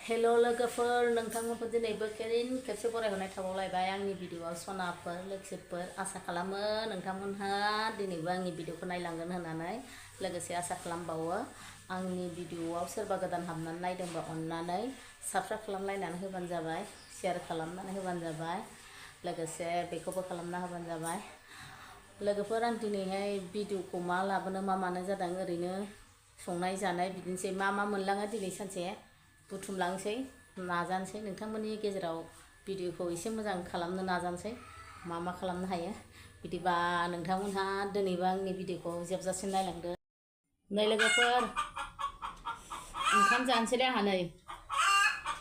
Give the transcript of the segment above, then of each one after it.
hello लोगोफोर नोंथांमोनखौ दिनैबो खेबसे बरायहरनाय थाबावलायबाय आंनि भिडिअआव सनाफोर लोगोसेफोर आसा खालामो नोंथांमोनहा दिनैबो आंनि भिडिअखौ नायलांगोन होननानै लोगोसे आसा खालामबावो आंनि भिडिअआव सोरबा गोदान हाबनानै नायदोंबा अननानै साबस्क्राइब खालामलायनानै होबानो जाबाय शेयार खालामनानै होबानो जाबाय लोगोसे बेखौबो खालामना होबानो जाबाय लोगोफोर आं दिनैहाय भिडिअखौ मा लाबोनो मा मानो जादों ओरैनो संनाय जानाय बिदिनोसै मा मोनलाङो दिनै सानसे बुथुमलांसै नाजानोसै नोंथांमोननि गेजेराव भिडिअखौ एसे मोजां खालामनो नाजानोसै मा खालामनो हायो बिदिबा नोंथांमोनहा दिनैबो आंनि भिडिअखौ जोबजासिम नायलांदो नै लोगोफोर ओंखाम जानोसै दे आंहा नै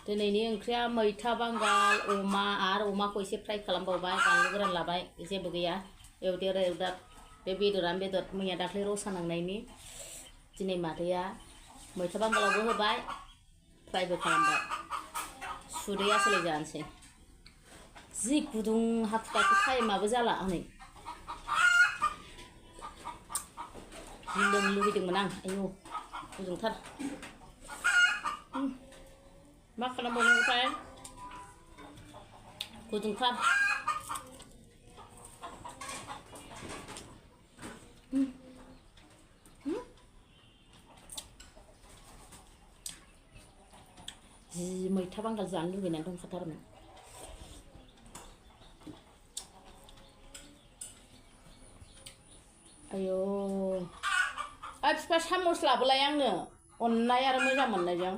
दिनैनि ओंख्रिया मैथा बांगाल अमा आरो अमाखौ एसे फ्राय खालामबावबाय बानलु गोरान लाबाय जेबो गैया एवदेर बे बेदरानो बेदर मैया दाख्लै रसा नांनायनि दिनै मादैया मैथा बांगालावबो होबाय फ्रायबो खालामबाय सुदैया सोलाय जानोसै जि गुदुं हाखु दाखु टाइमाबो जाला हनै जि लोंनो लुबैदोंमोन आं आयौ गुदुंथार मा खालामबावनो ओमफ्राय गुदुंथार जि मैथा बांगाल जानो लुबैनानै दंखाथारोमोन आयौ बिफा सामस लाबोलाय आंनो अननाय आरो मोजां मोननायजों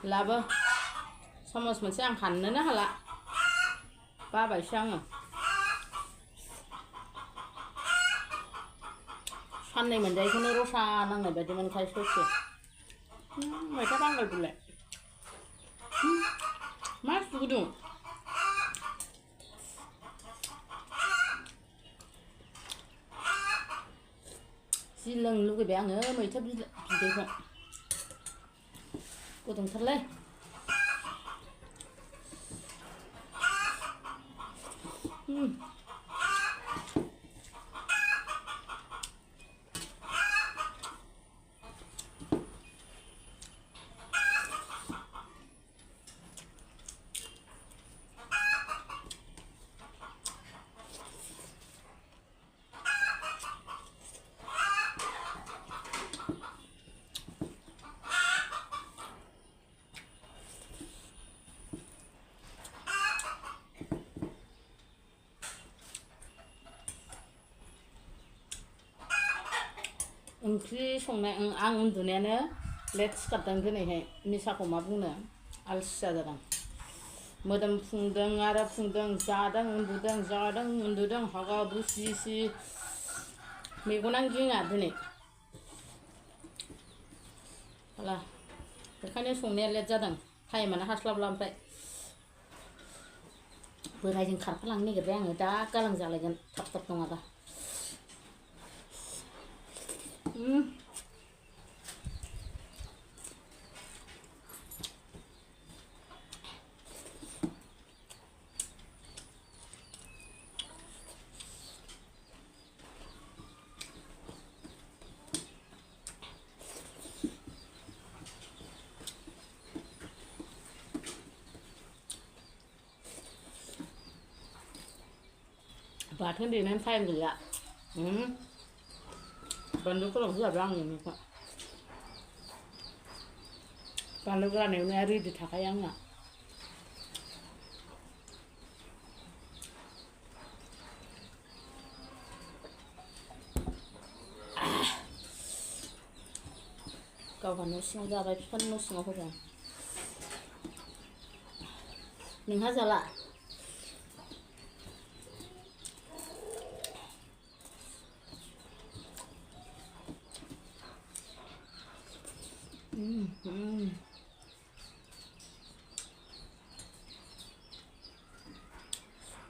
लाबो सामस मोनसे आं हाननोनो हाला बाबायसो आङो साननै मोनजायैखौनो रसा नांनाय बायदि मोनखायो ससे मैथा बांगाल बिलाइ मा गुदुं जि लोंनो लुगैबाय आङो मैथा बिदैखौ गुदुंथारलै ओंख्रि संनाय आं उन्दुनायानो लेट सिखारदों दिनैहाय निसाखौ मा बुंनो आलसिया जादों मोदोम फुंदों आरो फुंदों जादों उन्दुदों हागा बुसि मेगनानो गिङा दिनै हाला बेखायनो संनाया लेट जादों टाइमानो हास्लाबला ओमफ्राय बोरायजों खारफालांनो नागिरबाय आङो दा गालां जालायगोन थाब नङाबा बाथोन देनायनि टाइम गैया बानलु गोरान होआबा आंनि मैगं बानलु गोरान एवनाया रेडि थाखायो आंना गावहा न' सिङाव जाबाय बिफानि न' सिङाव होबाय नोंहा जाला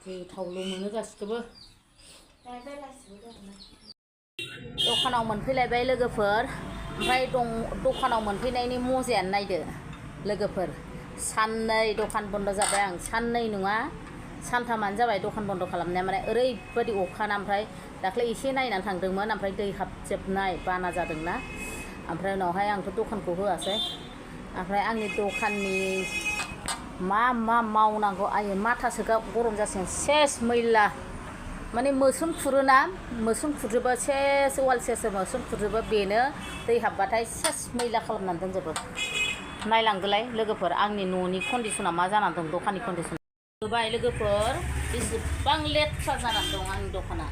गोथावल' मोनो गासिखौबो दखानाव मोनफैलायबाय लोगोफोर ओमफ्राय दखानाव मोनफैनायनि मजायानो नायदो लोगोफोर साननै दखान बन्द जाबाय आं साननै नङा सानथामानो जाबाय दखान बन्द खालामनाया माने ओरैबायदि अखाना ओमफ्राय दाख्लै एसे नायनानै थांदोंमोन ओमफ्राय दै हाबजोबनाय बाना जादोंना ओमफ्राय उनावहाय आंथ' दखानखौ होआसै ओमफ्राय आंनि दखाननि मा मावनांगौ आयो माथासो गरम जासिगोन सेस मैला माने मोस्रोम खुरोना मोस्रोम खुरजोबो सेस वाल सेस मोस्रोम खुरजोबो बेनो दै हाबबाथाय सेस मैला खालामनानै दोनजोबो नायलांदोलाय लोगोफोर आंनि न'नि कन्डिसना मा जानानै दं दखाननि कन्डिसन होबाय लोगोफोर बेसेबां लेथ्रा जानानै दं आंनि दखाना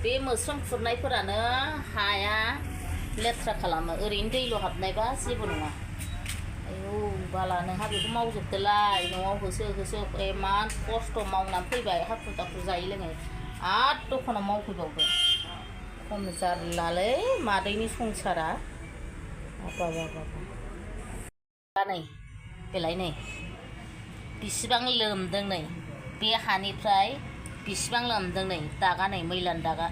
बे मोस्रोम खुरनायफोरानो हाया लेथ्रा खालामो ओरैनो दैल' हाबनायबा जेबो नङा आयौ बाला नोंहा बेखौ मावजोबदोलाय न'आव होसो इमान खस्थ' मावनानै फैबाय हाखु दाखु जायै लोङै आरो दखानाव मावफैबावदो खम जारलालै मादैनि संसारा बाबा दा नै बेलाय नै बिसिबां लोमदों नै बे हानिफ्राय बिसिबां लोमदों नै दागा नै मैलानि दागा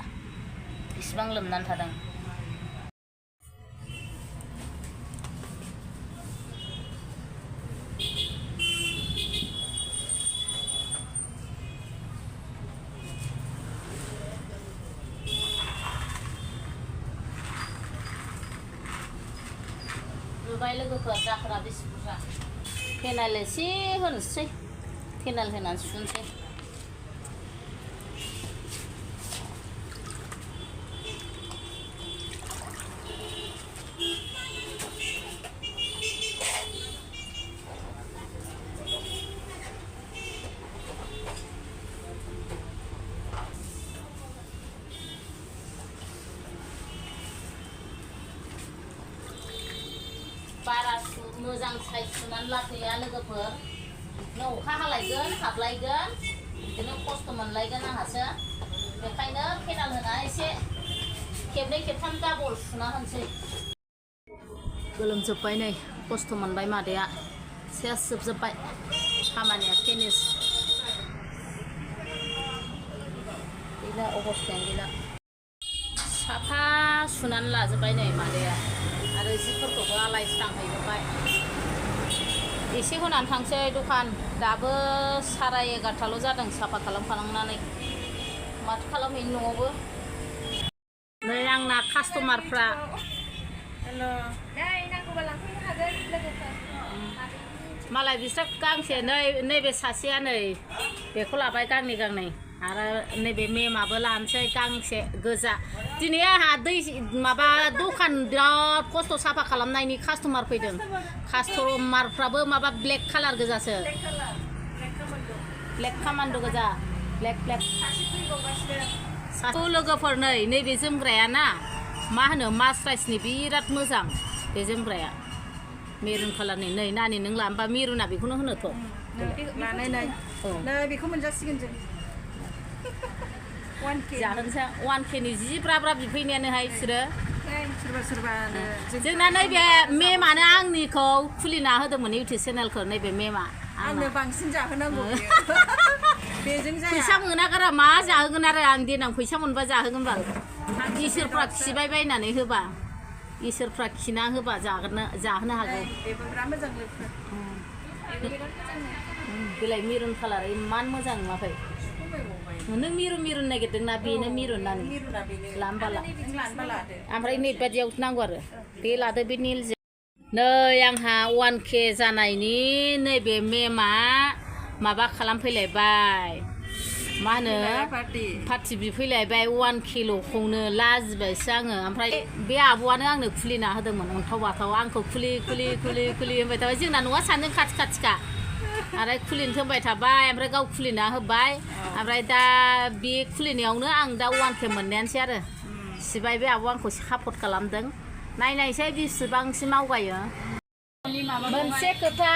बिसिबां लोमनानै थादों होबाय लोगोफोर दाखोरा बेसे बुरजा फेनाइल एसे होनोसै फेनाइल होनानै सुनोसै बारा मोजां साइज सुनानै लाखैया लोगोफोर बिदिनो अखा हालायगोन हाबलायगोन बिदिनो खस्थ' मोनलायगोन आंहासो बेखायनो फेनाल होना एसे खेबनै खेबथाम डाबल सुना होनोसै गोलोमजोब्बाय नै खस्थ' मोनबाय मादैया सेस जोबजोब्बाय खामानिया फिनिश गैला अबस्थायानो गैला साफा सुनानै लाजोब्बाय नै मादैया आरो जिफोरखौबो आलायस्रां हैजोब्बाय एसे होनानै थांसै दखान दाबो 11:30 जादों साफा खालामखालांनानै माथो खालामहैनो न'आवबो नै आंना कास्टमारफ्रा हेल' नांगौबा लांफैनो हागोन लोगोफोर मालाय बिस्रा गांसे नैबे सासेया नै बेखौ लाबाय गांनै आरो नैबे मेमाबो लानोसै गांसे गोजा दिनै आंहा माबा दखान बिराद खस्थ' साफा खालामनायनि कास्टमार फैदों कास्टमारफ्राबो माबा ब्लेक कालार गोजासो ब्लेक कामान्ड' गोजा ब्लेक लोगोफोर नैबे जोमग्राया ना मा होनो मास्राइसनि बिराद मोजां बे जोमग्राया मेरुन कालारनि नै नानि नों लानोबा मेरुना बेखौनो होनोथ' लानाय बेखौ मोनजासिगोन जों 1K जाहोनोसै 1K नि जि ब्रा बिफैनायानोहाय बिसोरो सोरबा जोंना नैबे मेमानो आंनिखौ खुलिना होदोंमोन इउटुब चेनेलखौ नैबे मेमा आंनो बांसिन जाहोनांगौ बेजों जाया फैसा मोनागारा मा जाहोगोन आरो आं देनां फैसा मोनबा जाहोगोन बाल इसोरफ्रा खिबाय बायनानै होबा इसोरफ्रा खिना होबा जाहोनो हागौ बेबो बिराद मोजां लोगो बेलाय मेरुन कालार इमान मोजां नुवाखै नों मिरुन नागिरदोंना बेनो मिरुन नानि लानबाला ओमफ्राय नै बादियाव नांगौ आरो बे लादो बे निलजों नै आंहा 1K जानायनि नैबे मेमा माबा खालामफैलायबाय मा होनो पार्टि बिफैलायबाय 1Kल'खौनो लाजिबायसो आङो ओमफ्राय बे आब'आनो आंनो खुलिना होदोंमोन अन्थाव बाथाव आंखौ खुलि होनबाय थाबाय जोंना न'आ सानदों खाथिखा आरो खुलिनो थोनबाय थाबाय ओमफ्राय गाव खुलिना होबाय ओमफ्राय दा बे खुलिनायावनो आं दा 1K मोननायानोसै आरो सिबाय बे आब'आ आंखौ सापर्ट खालामदों नायनायसै बेसेबांसिम आवगायो मोनसे खोथा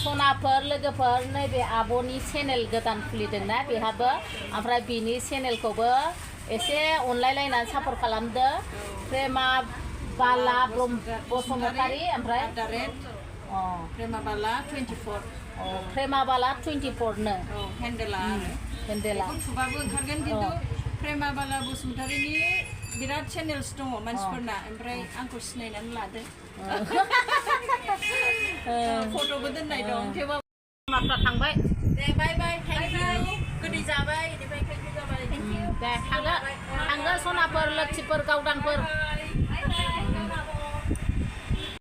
सनाफोर लोगोफोर नैबे आब'नि चेनेल गोदान खुलिदोंना बेहाबो ओमफ्राय बिनि चेनेलखौबो एसे अनलायलायनानै सापर्ट खालामदो प्रेमा बाला बसुमतारी ओमफ्राय प्रेमा बाला 24 प्रेमा बाला 24 नो हेन्डेला थुबाबो ओंखारगोन खिन्थु प्रेमा बाला बसुमतारीनि बिराद चेनेल्स दङ मानसिफोरना ओमफ्राय आंखौ सिनायनानै लादो फट'बो दोननाय दं थेवबाबो माफ्रा थांबाय दे बाय थेंक इउ गोदै जाबाय बेनिफ्राय थेंक इउ जाबाय दे थांगोन सनाफोर लोक्षिफोर गावदांफोर